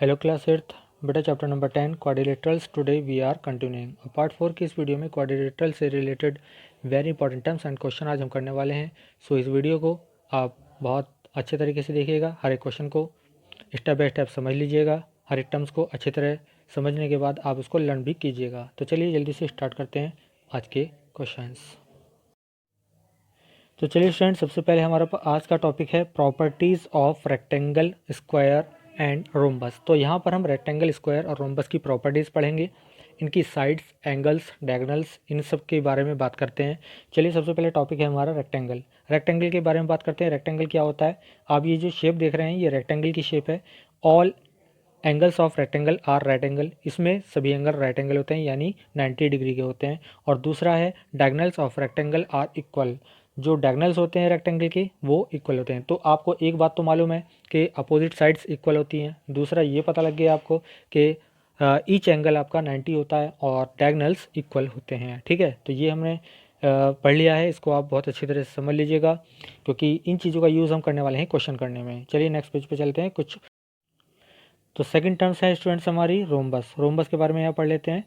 Hello class eighth बेटा chapter number 10 quadrilaterals today we are continuing part 4 की इस video में क्वाड्रिलेटरल से related very important terms and question आज हम करने वाले हैं। सो इस वीडियो को आप बहुत अच्छे तरीके से देखिएगा, हर एक क्वेश्चन को स्टेप बाय स्टेप समझ लीजिएगा, हर एक टर्म्स को अच्छी तरह समझने के बाद आप उसको लर्न भी कीजिएगा। तो चलिए जल्दी से स्टार्ट करते हैं आज के क्वेश्चन। तो चलिए स्टूडेंट, सबसे पहले हमारा आज का टॉपिक है properties of rectangle, square and rhombus. तो यहाँ पर हम रेक्टेंगल, स्क्वायर और रोम्बस की प्रॉपर्टीज़ पढ़ेंगे, इनकी साइड्स, एंगल्स, डायगोनल्स, इन सब के बारे में बात करते हैं। चलिए सबसे पहले टॉपिक है हमारा रेक्टेंगल। रेक्टेंगल के बारे में बात करते हैं। रेक्टेंगल क्या होता है? आप ये जो शेप देख रहे हैं ये रेक्टेंगल की शेप है। All angles of rectangle are right angle, इसमें सभी एंगल राइट एंगल होते हैं यानी 90 डिग्री के होते हैं। और दूसरा है diagonals of rectangle are equal, जो डायगोनल्स होते हैं रेक्टेंगल के वो इक्वल होते हैं। तो आपको एक बात तो मालूम है कि अपोजिट साइड्स इक्वल होती हैं। दूसरा ये पता लग गया आपको कि ईच एंगल आपका 90 होता है और डायगोनल्स इक्वल होते हैं। ठीक है, तो ये हमने पढ़ लिया है, इसको आप बहुत अच्छी तरह से समझ लीजिएगा क्योंकि इन चीज़ों का यूज़ हम करने वाले हैं क्वेश्चन करने में। चलिए नेक्स्ट पेज पे चलते हैं। कुछ तो सेकंड टर्म्स है स्टूडेंट्स हमारी रोम्बस। रोम्बस के बारे में यहाँ पढ़ लेते हैं।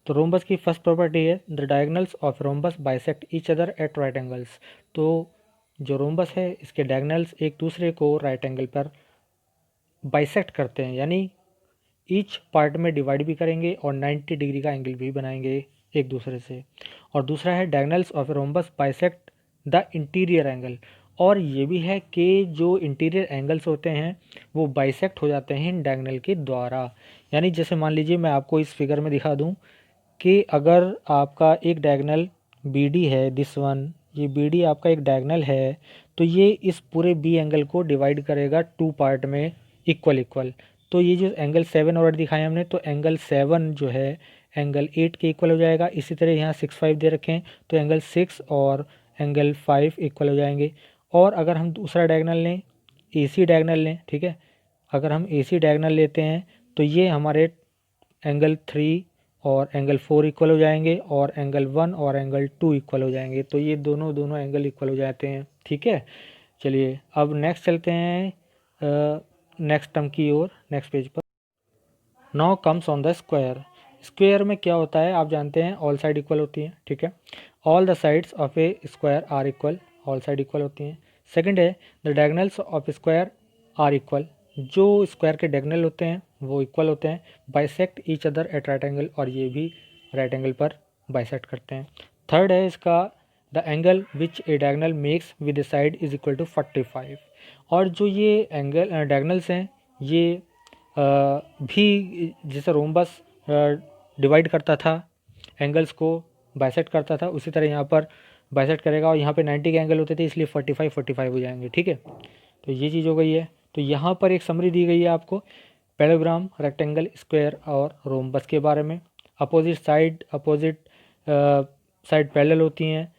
तो रोम्बस की फर्स्ट प्रॉपर्टी है the diagonals of rhombus bisect each other at right angles. तो जो रोम्बस है इसके डायगोनल्स एक दूसरे को राइट एंगल पर बाइसेक्ट करते हैं, यानी ईच पार्ट में डिवाइड भी करेंगे और 90 डिग्री का एंगल भी बनाएंगे एक दूसरे से। और दूसरा है diagonals of rhombus bisect the interior angle, और ये भी है कि जो इंटीरियर एंगल्स होते हैं वो बाइसेक्ट हो जाते हैं इन डायगोनल के द्वारा। यानी जैसे मान लीजिए मैं आपको इस फिगर में दिखा दूं कि अगर आपका एक डायगोनल बी डी है, दिस वन, ये बी डी आपका एक डायगोनल है, तो ये इस पूरे बी एंगल को डिवाइड करेगा टू पार्ट में इक्वल इक्वल। तो ये जो एंगल 7 ऑलरेडी दिखाया हमने, तो एंगल 7 जो है एंगल 8 के इक्वल हो जाएगा। इसी तरह यहाँ 6 5 दे रखे हैं तो एंगल 6 और एंगल 5 इक्वल हो जाएंगे। और अगर हम दूसरा डायगोनल लें, AC डायगोनल लें, ठीक है, अगर हम AC डायगोनल लेते हैं तो ये हमारे एंगल 3 और एंगल 4 इक्वल हो जाएंगे और एंगल 1 और एंगल 2 इक्वल हो जाएंगे। तो ये दोनों दोनों एंगल इक्वल हो जाते हैं। ठीक है, चलिए अब नेक्स्ट चलते हैं नेक्स्ट टर्म की ओर, नेक्स्ट पेज पर। Now comes on the square. Square में क्या होता है आप जानते हैं, ऑल साइड इक्वल होती हैं। ठीक है, all the sides of a square are equal, all side equal होती हैं। सेकंड है the diagonals of square are equal, जो स्क्वायर के डायगोनल होते हैं वो इक्वल होते हैं। Bisect each other at right angle, और ये भी राइट एंगल पर बाइसेक्ट करते हैं। थर्ड है इसका the angle which a diagonal makes with a side is equal to 45। और जो ये एंगल डायगोनल्स हैं ये भी जैसे रोम्बस डिवाइड करता था एंगल्स को, बाइसेक्ट करता था, उसी तरह यहाँ पर बाइसेक्ट करेगा। और यहाँ पे 90 के एंगल होते थे इसलिए 45 हो जाएंगे। ठीक है, तो ये चीज़ हो गई है। तो यहाँ पर एक समरी दी गई है आपको पैराग्राम, रेक्टेंगल, स्क्वायर और रोम्बस के बारे में। अपोजिट साइड पैरेलल होती हैं,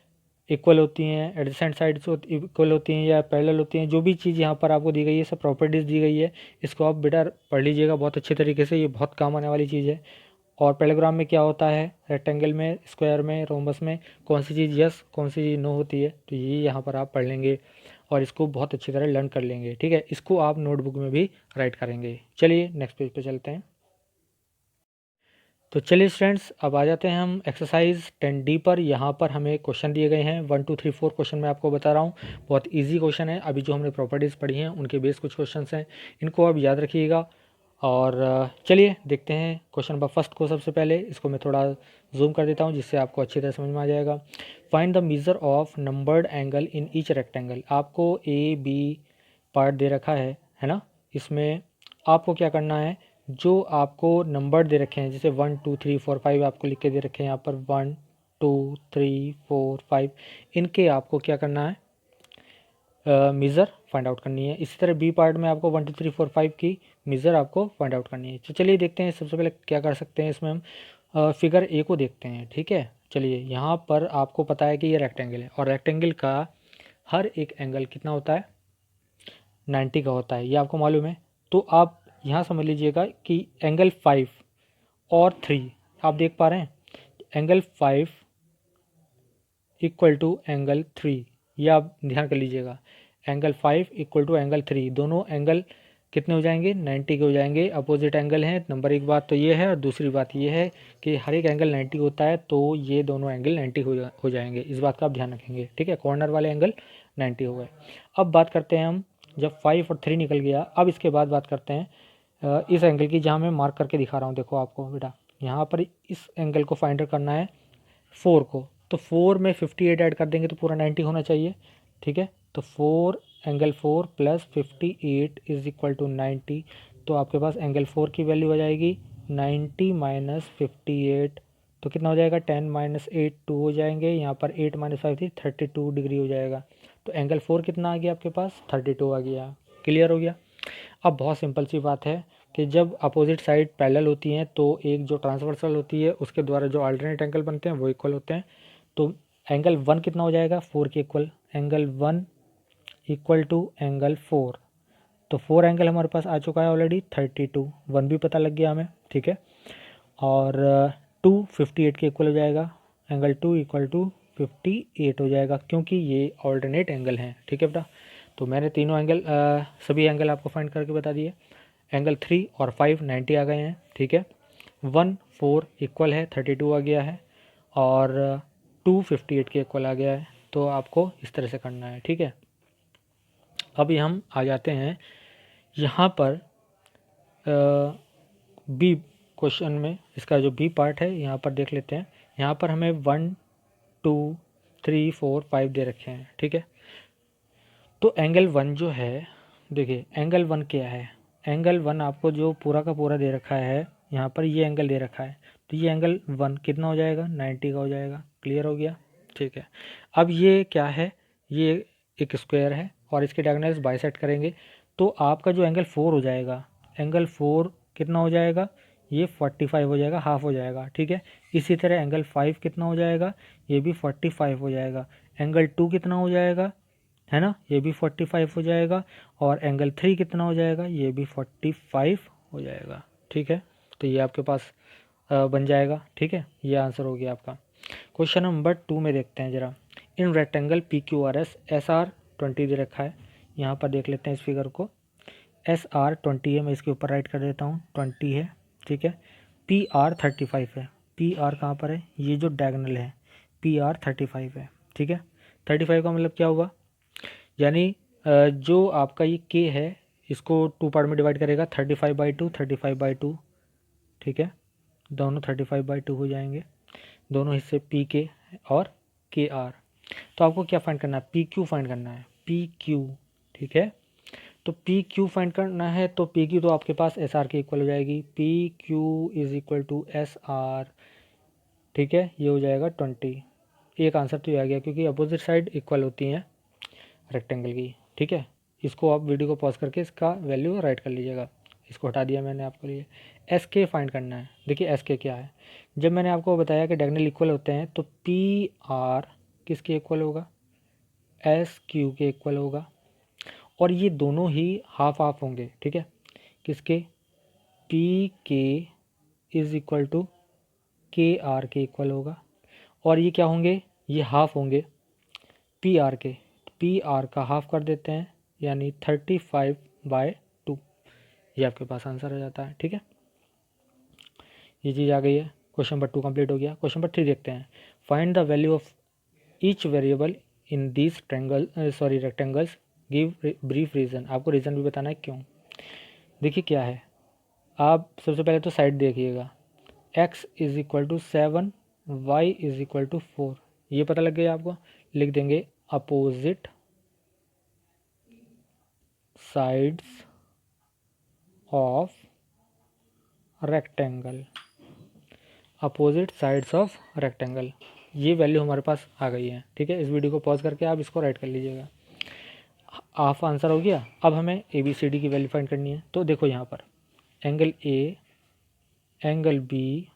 इक्वल होती हैं, एडजेसेंट साइड्स इक्वल होती हैं या पैरेलल होती हैं। जो भी चीज़ यहाँ पर आपको दी गई है सब प्रॉपर्टीज़ दी गई है, इसको आप बेटा पढ़ लीजिएगा बहुत अच्छे तरीके से, ये बहुत काम आने वाली चीज़ है। और पैराग्राम में क्या होता है, रेक्टेंगल में, स्क्वायर में, रोम्बस में कौन सी चीज़ यस कौन सी चीज़ नो होती है, तो ये यहाँ पर आप पढ़ लेंगे और इसको बहुत अच्छी तरह लर्न कर लेंगे। ठीक है, इसको आप नोटबुक में भी राइट करेंगे। चलिए नेक्स्ट पेज पे चलते हैं। तो चलिए स्टूडेंट्स, अब आ जाते हैं हम एक्सरसाइज 10D पर। यहाँ पर हमें क्वेश्चन दिए गए हैं 1 2 3 4 क्वेश्चन मैं आपको बता रहा हूँ, बहुत इजी क्वेश्चन है। अभी जो हमने प्रॉपर्टीज़ पढ़ी हैं उनके बेस कुछ क्वेश्चन हैं, इनको आप याद रखिएगा। और चलिए देखते हैं क्वेश्चन नंबर फर्स्ट को। सबसे पहले इसको मैं थोड़ा जूम कर देता हूँ जिससे आपको अच्छी तरह समझ में आ जाएगा। Find the measure of numbered angle in each rectangle. आपको A B पार्ट दे रखा है ना, इसमें आपको क्या करना है, जो आपको नंबर दे रखे हैं जैसे 1 2 3 4 5 आपको लिख के दे रखे हैं यहाँ पर 1 2 3 4 5, इनके आपको क्या करना है, मेज़र फाइंड आउट करनी है। इसी तरह बी पार्ट में आपको 1 2 3 4 5 की मेज़र आपको फाइंड आउट करनी है। तो चलिए देखते हैं सबसे पहले क्या कर सकते हैं इसमें हम फिगर ए को देखते हैं। ठीक है, चलिए यहाँ पर आपको पता है कि ये रेक्टेंगल है और रेक्टेंगल का हर एक एंगल कितना होता है, 90 का होता है, ये आपको मालूम है। तो आप यहाँ समझ लीजिएगा कि एंगल 5 और 3 आप देख पा रहे हैं, एंगल 5 इक्वल टू एंगल 3, ये आप ध्यान कर लीजिएगा। एंगल 5 इक्वल टू एंगल 3, दोनों एंगल कितने हो जाएंगे, 90 के हो जाएंगे। अपोजिट एंगल हैं, नंबर एक बात तो ये है, और दूसरी बात ये है कि हर एक एंगल 90 होता है, तो ये दोनों एंगल 90 हो जाएंगे। इस बात का आप ध्यान रखेंगे, ठीक है। कॉर्नर वाले एंगल 90 हो गए। अब बात करते हैं हम, जब 5 और 3 निकल गया, अब इसके बाद बात करते हैं इस एंगल की, जहाँ मैं मार्क करके दिखा रहा हूँ। देखो आपको बेटा, यहाँ पर इस एंगल को फाइंड करना है 4 को, तो 4 में 58 ऐड कर देंगे तो पूरा 90 होना चाहिए, ठीक है। तो 4 angle 4 plus 58 is equal to 90। तो आपके पास एंगल 4 की वैल्यू हो जाएगी 90 माइनस 58, तो कितना हो जाएगा, 10 माइनस 8 2 हो जाएंगे। यहाँ पर 8 माइनस 5 थी, 32 डिग्री हो जाएगा। तो एंगल 4 कितना आ गया आपके पास, 32 आ गया। क्लियर हो गया। अब बहुत सिंपल सी बात है कि जब अपोजिट साइड पैरेलल होती हैं तो एक जो ट्रांसवर्सल होती है उसके द्वारा जो अल्टरनेट एंगल बनते हैं वो इक्वल होते हैं। तो एंगल 1 कितना हो जाएगा, 4 के इक्वल। एंगल 1 इक्वल टू एंगल 4, तो 4 एंगल हमारे पास आ चुका है ऑलरेडी 32, 1 भी पता लग गया हमें, ठीक है। और 2 58 के इक्वल हो जाएगा। एंगल 2 इक्वल टू 58 हो जाएगा, क्योंकि ये ऑल्टरनेट एंगल हैं, ठीक है बेटा। तो मैंने तीनों एंगल सभी एंगल आपको फाइंड करके बता दिए। एंगल 3 और 5 90 आ गए हैं, ठीक है। 1 4 इक्वल है 32 आ गया है, और 2 58 के इक्वल आ गया है। तो आपको इस तरह से करना है, ठीक है। अभी हम आ जाते हैं यहाँ पर बी क्वेश्चन में, इसका जो बी पार्ट है यहाँ पर देख लेते हैं। यहाँ पर हमें 1 2 3 4 5 दे रखे हैं, ठीक है। तो एंगल 1 जो है, देखिए एंगल 1 क्या है, एंगल 1 आपको जो पूरा का पूरा दे रखा है, यहाँ पर ये एंगल दे रखा है, तो ये एंगल 1 कितना हो जाएगा, 90 का हो जाएगा। क्लियर हो गया, ठीक है। अब ये क्या है, ये एक स्क्वायर है और इसके डायगोनल्स बाइसेक्ट करेंगे, तो आपका जो एंगल 4 हो जाएगा, एंगल 4 कितना हो जाएगा, ये 45 हो जाएगा, हाफ हो जाएगा, ठीक है। इसी तरह एंगल 5 कितना हो जाएगा, ये भी 45 हो जाएगा। एंगल 2 कितना हो जाएगा, है ना, ये भी 45 हो जाएगा। और एंगल 3 कितना हो जाएगा, ये भी 45 हो जाएगा, ठीक है। तो ये आपके पास बन जाएगा, ठीक है। ये आंसर हो गया आपका। क्वेश्चन नंबर 2 में देखते हैं जरा। In rectangle P Q R S S R 20 दे रखा है, यहाँ पर देख लेते हैं इस फिगर को। एस आर 20 है, मैं इसके ऊपर राइट कर देता हूँ, 20 है, ठीक है। पी आर 35 है, पी आर कहाँ पर है, ये जो डायगोनल है, पी आर 35 है, ठीक है। 35 का मतलब क्या हुआ, यानी जो आपका ये के है इसको 2 पार्ट में डिवाइड करेगा, 35/2 35/2, ठीक है। दोनों 35/2 हो जाएंगे, दोनों हिस्से पी के और के आर। तो आपको क्या फाइंड करना है, पी क्यू फाइंड करना है, पी क्यू, ठीक है। तो पी क्यू फाइंड करना है, तो पी क्यू तो आपके पास एस आर के इक्वल हो जाएगी, P Q is equal to S R, ठीक है। ये हो जाएगा 20। एक आंसर तो ये आ गया, क्योंकि अपोजिट साइड इक्वल होती हैं रेक्टेंगल की, ठीक है। इसको आप वीडियो को पॉज करके इसका वैल्यू राइट कर लीजिएगा। इसको हटा दिया मैंने आपके लिए। एस के फाइंड करना है। देखिए एस के क्या है, जब मैंने आपको बताया कि डायगोनल इक्वल होते हैं, तो पी आर किसके इक्वल होगा, एस क्यू के इक्वल होगा, और ये दोनों ही हाफ हाफ होंगे, ठीक है। किसके, पी के इज इक्वल टू के आर के इक्वल होगा, और ये क्या होंगे, ये हाफ होंगे पी आर के। पी आर का हाफ कर देते हैं, यानी 35/2, ये आपके पास आंसर आ जाता है, ठीक है। ये चीज़ आ गई है, क्वेश्चन नंबर 2 कंप्लीट हो गया। क्वेश्चन नंबर 3 देखते हैं। Find the value of each variable in this rectangles, give brief reason. आपको रीज़न भी बताना है क्यों। देखिए क्या है, आप सबसे पहले तो साइड देखिएगा, x is equal to 7, Y is equal to 4, ये पता लग गया आपको। लिख देंगे opposite sides of rectangle, opposite sides of rectangle, ये वैल्यू हमारे पास आ गई है, ठीक है। इस वीडियो को पॉज करके आप इसको राइट कर लीजिएगा। हाफ आंसर हो गया। अब हमें ए बी सी डी की वैल्यू फाइंड करनी है। तो देखो यहाँ पर angle A, angle B,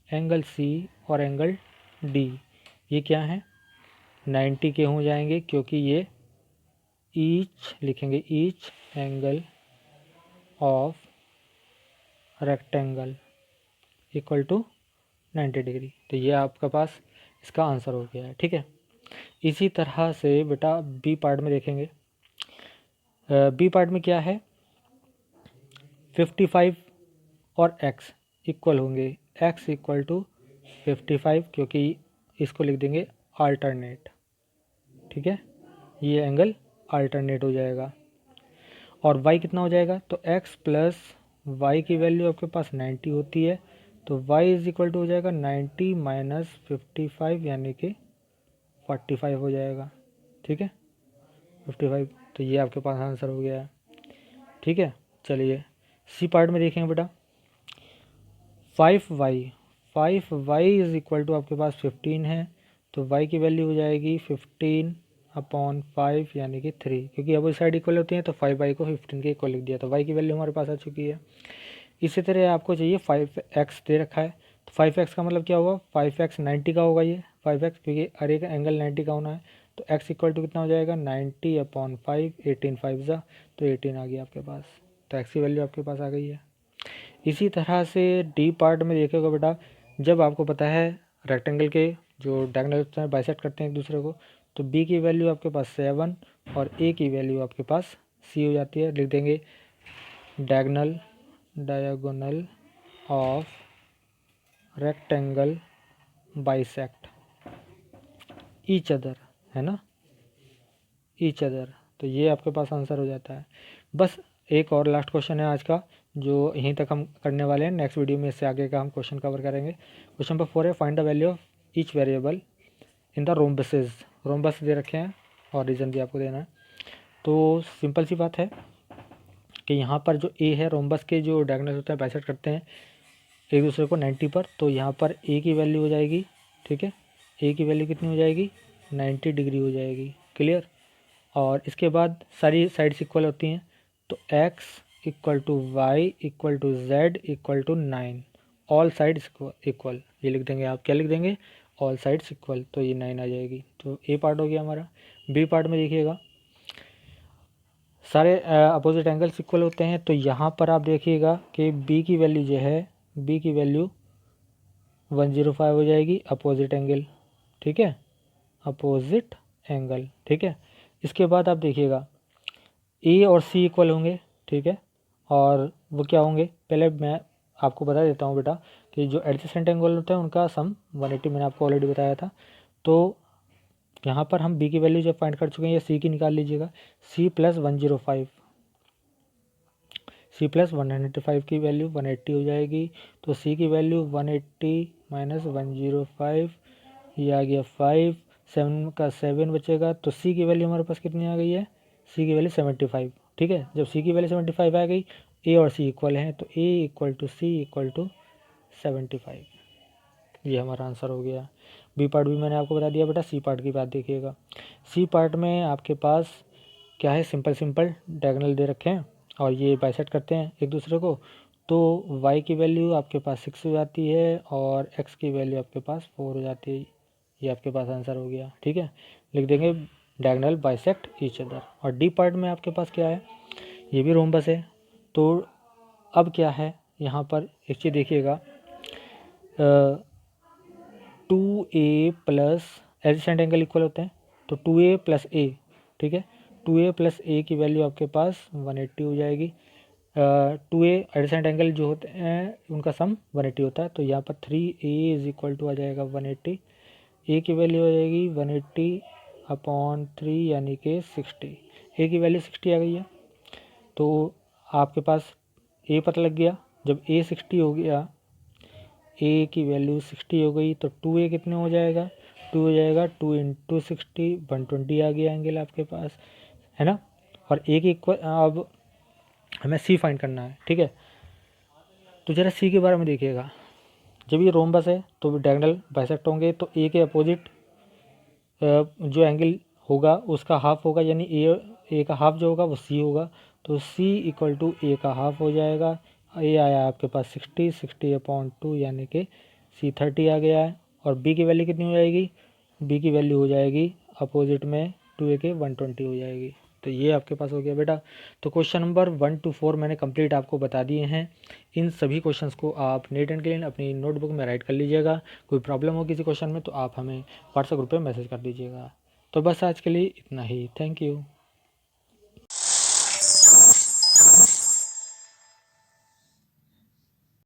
angle C और एंगल डी, ये क्या है, 90 के हो जाएंगे, क्योंकि ये ईच लिखेंगे, each angle of rectangle equal to 90 degree. तो ये आपका पास इसका आंसर हो गया है, ठीक है। इसी तरह से बेटा बी पार्ट में देखेंगे। बी पार्ट में क्या है, 55 और x इक्वल होंगे, x इक्वल टू 55 क्योंकि इसको लिख देंगे अल्टरनेट, ठीक है, ये एंगल अल्टरनेट हो जाएगा। और y कितना हो जाएगा, तो x प्लस वाई की वैल्यू आपके पास 90 होती है, तो y इज इक्वल टू हो जाएगा 90 माइनस 55 यानी कि 45 हो जाएगा, ठीक है, 55। तो ये आपके पास आंसर हो गया है, ठीक है। चलिए सी पार्ट में देखेंगे बेटा, 5y इज इक्वल टू आपके पास 15 है, तो y की वैल्यू हो जाएगी 15 अपॉन 5 यानी कि 3, क्योंकि अब साइड इक्वल होती है तो 5y को 15 के इक्वल लिख दिया, तो y की वैल्यू हमारे पास आ चुकी है। इसी तरह आपको चाहिए 5x दे रखा है, तो 5x का मतलब क्या हुआ, 5x 90 का होगा, ये 5x क्योंकि हर एक एंगल 90 का होना है, तो x इक्वल टू कितना हो जाएगा 90 अपॉन 5, 18 5 जा, तो 18 आ गया आपके पास, तो x की वैल्यू आपके पास आ गई है। इसी तरह से डी पार्ट में देखिएगा बेटा, जब आपको पता है रेक्टेंगल के जो डायगोनल होते हैं बाइसेक्ट करते हैं एक दूसरे को, तो b की वैल्यू आपके पास 7 और a की वैल्यू आपके पास c हो जाती है, लिख देंगे diagonal of rectangle bisect each other, है ना, ईच अदर, तो ये आपके पास आंसर हो जाता है। बस एक और लास्ट क्वेश्चन है आज का, जो यहीं तक हम करने वाले हैं, नेक्स्ट वीडियो में इससे आगे का हम क्वेश्चन कवर करेंगे। क्वेश्चन नंबर 4 है, find the value of each variable in the rhombuses, rhombus दे रखे हैं और रीजन भी आपको देना है। तो सिंपल सी बात है कि यहाँ पर जो ए है, रोम्बस के जो डायगोनल होते हैं बाइसेक्ट करते हैं एक दूसरे को 90 पर, तो यहाँ पर ए की वैल्यू हो जाएगी, ठीक है, ए की वैल्यू कितनी हो जाएगी 90 डिग्री हो जाएगी, क्लियर। और इसके बाद सारी साइड्स इक्वल होती हैं, तो x equal to Y equal to Z equal to 9, all sides equal, ये लिख देंगे आप, क्या लिख देंगे, ऑल साइड्स इक्वल, तो ये 9 आ जाएगी। तो ए पार्ट हो गया हमारा। बी पार्ट में देखिएगा, सारे अपोजिट एंगल्स इक्वल होते हैं, तो यहाँ पर आप देखिएगा कि बी की वैल्यू जो है, बी की वैल्यू 105 हो जाएगी अपोजिट एंगल, ठीक है, अपोजिट एंगल, ठीक है। इसके बाद आप देखिएगा ए और सी इक्वल होंगे, ठीक है, और वो क्या होंगे, पहले मैं आपको बता देता हूँ बेटा कि जो एडजेसेंट एंगल होता है उनका सम 180 मैंने आपको ऑलरेडी बताया था। तो यहाँ पर हम बी की वैल्यू जब फाइंड कर चुके हैं, या सी की निकाल लीजिएगा, सी प्लस 105, सी प्लस 195 की वैल्यू 180 हो जाएगी, तो सी की वैल्यू 180 माइनस 105, ये आ गया 5, 7 का 7 बचेगा, तो सी की वैल्यू हमारे पास कितनी आ गई है, सी की वैल्यू 75, ठीक है। जब सी की वैल्यू 75 आ गई, ए और सी इक्वल हैं, तो A equal to C equal to 75, ये हमारा आंसर हो गया। बी पार्ट भी मैंने आपको बता दिया बेटा। सी पार्ट की बात देखिएगा, सी पार्ट में आपके पास क्या है, सिंपल सिंपल डायगोनल दे रखे हैं और ये बाइसेक्ट करते हैं एक दूसरे को, तो y की वैल्यू आपके पास 6 हो जाती है और x की वैल्यू आपके पास 4 हो जाती है, ये आपके पास आंसर हो गया, ठीक है। लिख देंगे डायगोनल बाइसेक्ट ईच अदर। और डी पार्ट में आपके पास क्या है, ये भी रोम्बस है, तो अब क्या है यहाँ पर एक चीज़ देखिएगा, 2a plus adjacent angle equal होते हैं, तो 2a प्लस a, ठीक है, 2a प्लस a की वैल्यू आपके पास 180 हो जाएगी। 2a एडजेसेंट एंगल जो होते हैं उनका सम 180 होता है, तो यहाँ पर 3a इज इक्वल टू आ जाएगा 180, a की वैल्यू हो जाएगी 180 अपॉन 3 यानी कि 60, a की वैल्यू 60 आ गई है, तो आपके पास a पता लग गया। जब a 60 हो गया, a की वैल्यू 60 हो गई, तो 2a कितने हो जाएगा, 2 हो जाएगा 2 इंटू 60, 120 आ गया एंगल आपके पास, है ना। और a की इक्वल, अब हमें c फाइंड करना है, ठीक है। तो जरा c के बारे में देखिएगा, जब ये रोम्बस है तो डायगोनल बाइसेक्ट होंगे, तो a के अपोजिट जो एंगल होगा उसका हाफ होगा, यानी ए का हाफ जो होगा वो c होगा, तो c इक्वल टू ए का हाफ हो जाएगा। ए आया आपके पास 60, 60 अपॉन 2 यानी कि c 30 आ गया है। और b की वैल्यू कितनी हो जाएगी, b की वैल्यू हो जाएगी अपोजिट में 2a के 120 हो जाएगी। तो ये आपके पास हो गया बेटा। तो क्वेश्चन नंबर 1 to 4 मैंने कंप्लीट आपको बता दिए हैं। इन सभी क्वेश्चंस को आप नीट एंड क्लीन अपनी नोटबुक में राइट कर लीजिएगा। कोई प्रॉब्लम हो किसी क्वेश्चन में तो आप हमें व्हाट्सएप ग्रुप पे मैसेज कर दीजिएगा। तो बस आज के लिए इतना ही। Thank you.